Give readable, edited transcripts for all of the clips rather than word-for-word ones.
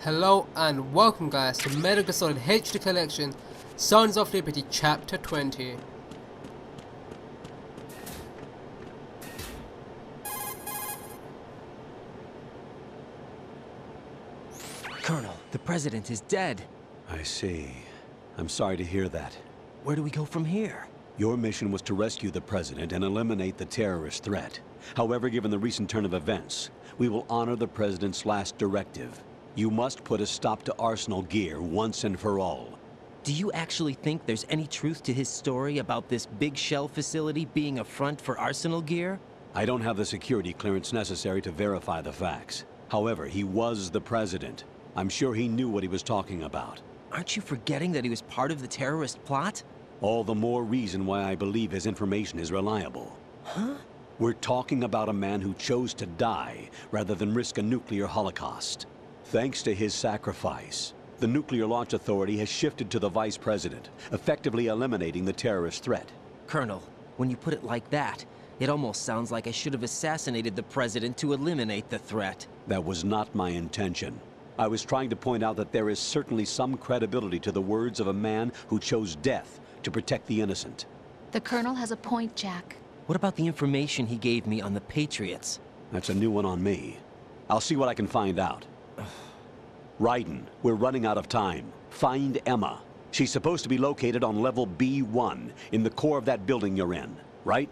Hello and welcome guys to Metal Gear Solid HD Collection Sons of Liberty Chapter 20. Colonel, the President is dead. I see. I'm sorry to hear that. Where do we go from here? Your mission was to rescue the President and eliminate the terrorist threat. However, given the recent turn of events, we will honor the President's last directive. You must put a stop to Arsenal Gear once and for all. Do you actually think there's any truth to his story about this big shell facility being a front for Arsenal Gear? I don't have the security clearance necessary to verify the facts. However, he was the President. I'm sure he knew what he was talking about. Aren't you forgetting that he was part of the terrorist plot? All the more reason why I believe his information is reliable. Huh? We're talking about a man who chose to die rather than risk a nuclear holocaust. Thanks to his sacrifice, the Nuclear Launch Authority has shifted to the Vice President, effectively eliminating the terrorist threat. Colonel, when you put it like that, it almost sounds like I should have assassinated the President to eliminate the threat. That was not my intention. I was trying to point out that there is certainly some credibility to the words of a man who chose death to protect the innocent. The Colonel has a point, Jack. What about the information he gave me on the Patriots? That's a new one on me. I'll see what I can find out. Raiden, we're running out of time. Find Emma. She's supposed to be located on level B1, in the core of that building you're in, right?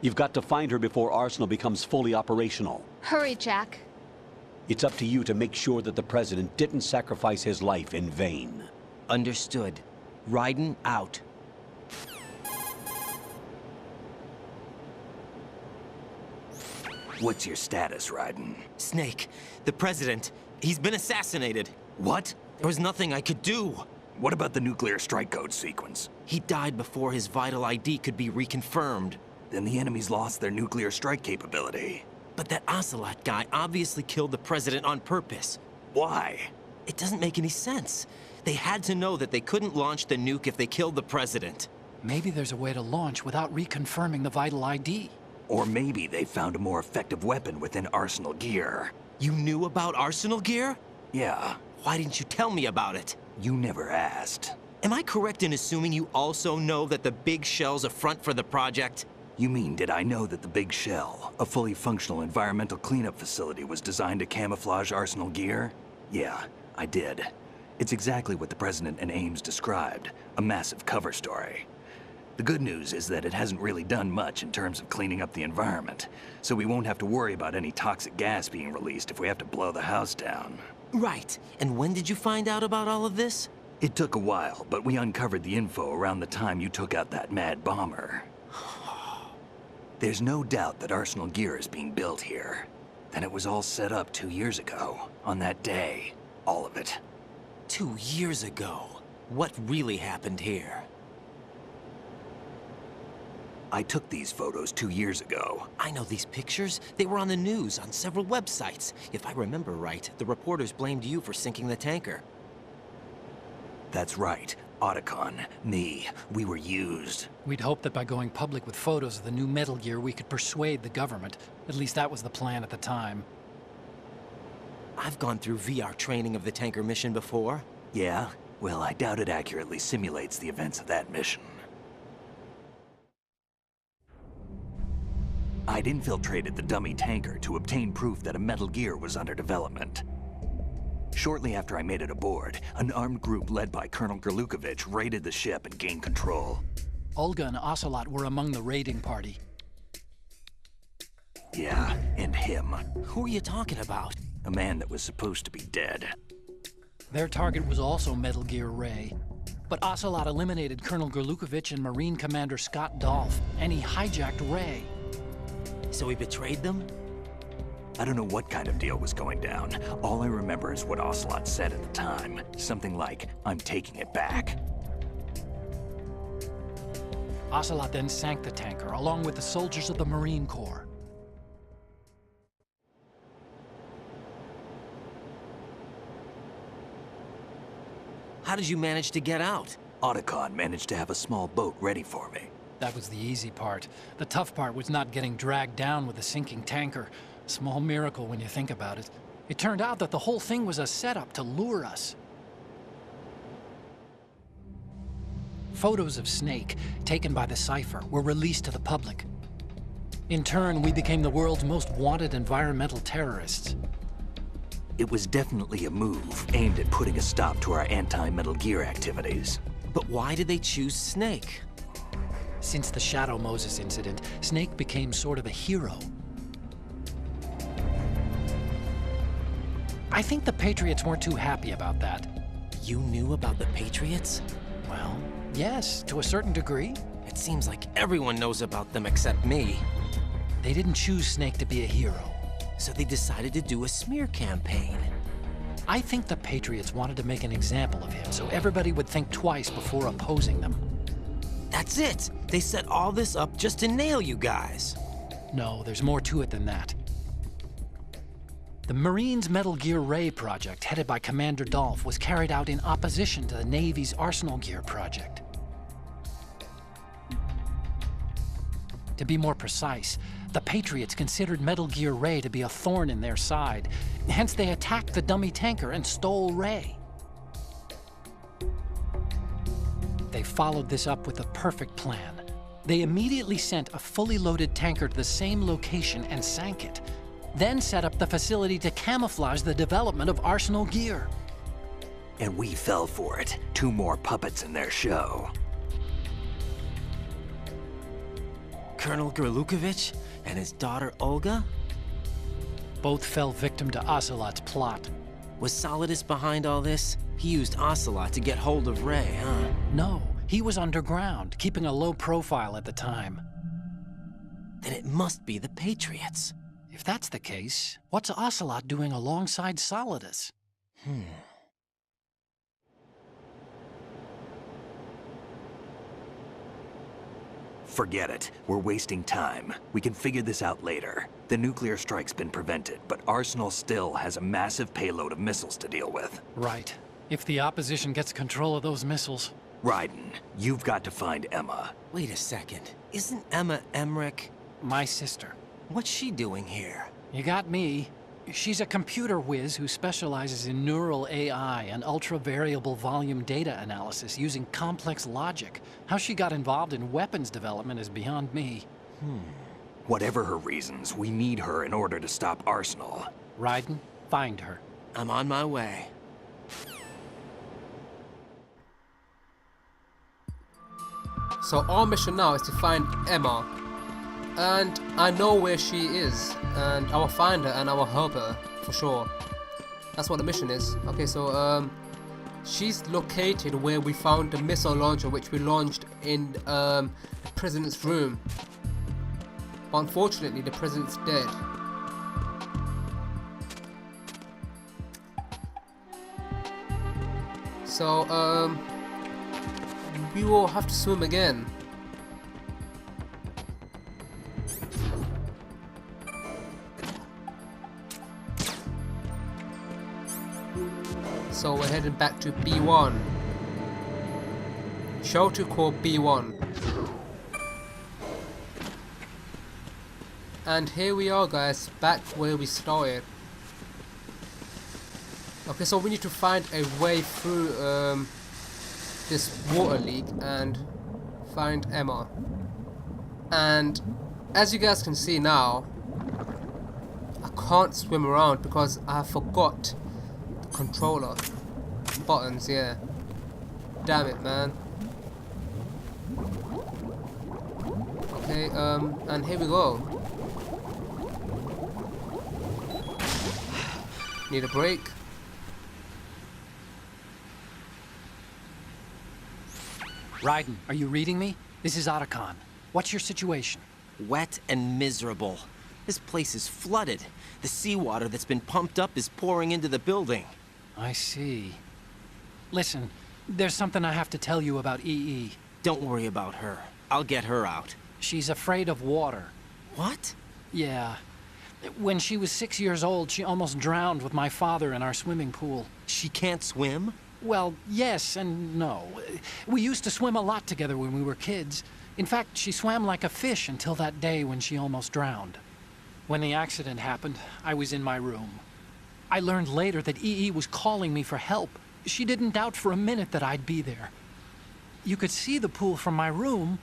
You've got to find her before Arsenal becomes fully operational. Hurry, Jack. It's up to you to make sure that the President didn't sacrifice his life in vain. Understood. Raiden out. What's your status, Raiden? Snake, the President, he's been assassinated. What? There was nothing I could do. What about the nuclear strike code sequence? He died before his vital ID could be reconfirmed. Then the enemy's lost their nuclear strike capability. But that Ocelot guy obviously killed the President on purpose. Why? It doesn't make any sense. They had to know that they couldn't launch the nuke if they killed the President. Maybe there's a way to launch without reconfirming the vital ID. Or maybe they found a more effective weapon within Arsenal Gear. You knew about Arsenal Gear? Yeah, Why didn't you tell me about it? you never asked. Am I correct in assuming you also know that the big shell's a front for the project? You mean, did I know that the Big Shell, a fully functional environmental cleanup facility, was designed to camouflage Arsenal Gear? Yeah, I did. It's exactly what the President and Ames described, a massive cover story. The good news is that it hasn't really done much in terms of cleaning up the environment, so we won't have to worry about any toxic gas being released if we have to blow the house down. Right. And when did you find out about all of this? It took a while, but we uncovered the info around the time you took out that mad bomber. There's no doubt that Arsenal Gear is being built here. Then it was all set up 2 years ago, on that day. All of it. 2 years ago. What really happened here? I took these photos 2 years ago. I know these pictures. They were on the news, on several websites. If I remember right, the reporters blamed you for sinking the tanker. That's right. Otacon, me, we were used. We'd hoped that by going public with photos of the new Metal Gear, we could persuade the government. At least that was the plan at the time. I've gone through VR training of the tanker mission before. Yeah? Well, I doubt it accurately simulates the events of that mission. I'd infiltrated the dummy tanker to obtain proof that a Metal Gear was under development. Shortly after I made it aboard, an armed group led by Colonel Gerlukovich raided the ship and gained control. Olga and Ocelot were among the raiding party. Yeah, and him. Who are you talking about? A man that was supposed to be dead. Their target was also Metal Gear Ray. But Ocelot eliminated Colonel Gerlukovich and Marine Commander Scott Dolph, and he hijacked Ray. So he betrayed them? I don't know what kind of deal was going down. All I remember is what Ocelot said at the time. Something like, "I'm taking it back." Ocelot then sank the tanker, along with the soldiers of the Marine Corps. How did you manage to get out? Otacon managed to have a small boat ready for me. That was the easy part. The tough part was not getting dragged down with a sinking tanker. A small miracle when you think about it. It turned out that the whole thing was a setup to lure us. Photos of Snake, taken by the Cypher, were released to the public. In turn, we became the world's most wanted environmental terrorists. It was definitely a move aimed at putting a stop to our anti-Metal Gear activities. But why did they choose Snake? Since the Shadow Moses incident, Snake became sort of a hero. I think the Patriots weren't too happy about that. You knew about the Patriots? Well, yes, to a certain degree. It seems like everyone knows about them except me. They didn't choose Snake to be a hero. So they decided to do a smear campaign. I think the Patriots wanted to make an example of him so everybody would think twice before opposing them. That's it! They set all this up just to nail you guys. No, there's more to it than that. The Marines' Metal Gear Ray project, headed by Commander Dolph, was carried out in opposition to the Navy's Arsenal Gear project. To be more precise, the Patriots considered Metal Gear Ray to be a thorn in their side. Hence, they attacked the dummy tanker and stole Ray. They followed this up with a perfect plan. They immediately sent a fully loaded tanker to the same location and sank it, then set up the facility to camouflage the development of Arsenal Gear. And we fell for it. 2 more puppets in their show. Colonel Gerlukovich and his daughter Olga? Both fell victim to Ocelot's plot. Was Solidus behind all this? He used Ocelot to get hold of Ray, huh? No, he was underground, keeping a low profile at the time. Then it must be the Patriots. If that's the case, what's Ocelot doing alongside Solidus? Forget it. We're wasting time. We can figure this out later. The nuclear strike's been prevented, but Arsenal still has a massive payload of missiles to deal with. Right. If the opposition gets control of those missiles... Raiden, you've got to find Emma. Wait a second. Isn't Emma Emmerich? My sister. What's she doing here? You got me. She's a computer whiz who specializes in neural AI and ultra-variable volume data analysis using complex logic. How she got involved in weapons development is beyond me. Whatever her reasons, we need her in order to stop Arsenal. Raiden, find her. I'm on my way. So our mission now is to find Emma. And I know where she is, and I will find her and I will help her, for sure. That's what the mission is. Okay, so she's located where we found the missile launcher which we launched in the president's room. But unfortunately the president's dead. So we will have to swim again. So we're heading back to B1. Shelter core B1. And here we are, guys, back where we started. Okay, so we need to find a way through this water leak and find Emma. And as you guys can see now, I can't swim around because I forgot controller buttons. Yeah, damn it, man. Okay, and here we go. Need a break. Raiden, are you reading me? This is Otacon. What's your situation? Wet and miserable. This place is flooded. The seawater that's been pumped up is pouring into the building. I see. Listen, there's something I have to tell you about EE. Don't worry about her. I'll get her out. She's afraid of water. What? Yeah. When she was 6 years old, she almost drowned with my father in our swimming pool. She can't swim? Well, yes and no. We used to swim a lot together when we were kids. In fact, she swam like a fish until that day when she almost drowned. When the accident happened, I was in my room. I learned later that EE was calling me for help. She didn't doubt for a minute that I'd be there. You could see the pool from my room,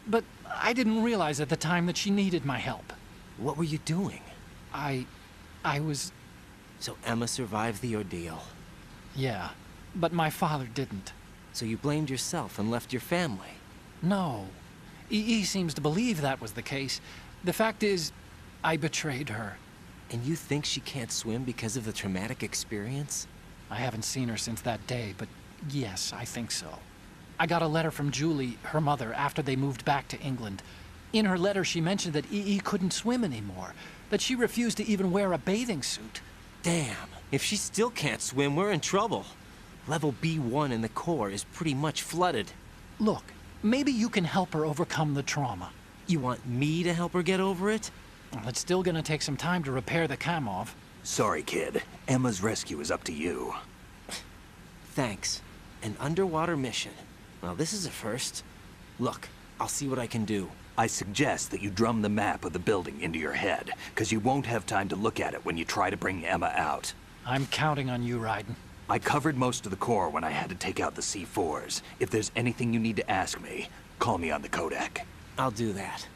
but I didn't realize at the time that she needed my help. What were you doing? I was... So Emma survived the ordeal. Yeah, but my father didn't. So you blamed yourself and left your family. No. EE seems to believe that was the case. The fact is, I betrayed her. And you think she can't swim because of the traumatic experience? I haven't seen her since that day, but yes, I think so. I got a letter from Julie, her mother, after they moved back to England. In her letter, she mentioned that EE couldn't swim anymore, that she refused to even wear a bathing suit. Damn, if she still can't swim, we're in trouble. Level B1 in the core is pretty much flooded. Look, maybe you can help her overcome the trauma. You want me to help her get over it? Well, it's still gonna take some time to repair the Kamov. Sorry, kid. Emma's rescue is up to you. Thanks. An underwater mission. Well, this is a first. Look, I'll see what I can do. I suggest that you drum the map of the building into your head, because you won't have time to look at it when you try to bring Emma out. I'm counting on you, Raiden. I covered most of the core when I had to take out the C4s. If there's anything you need to ask me, call me on the Kodak. I'll do that.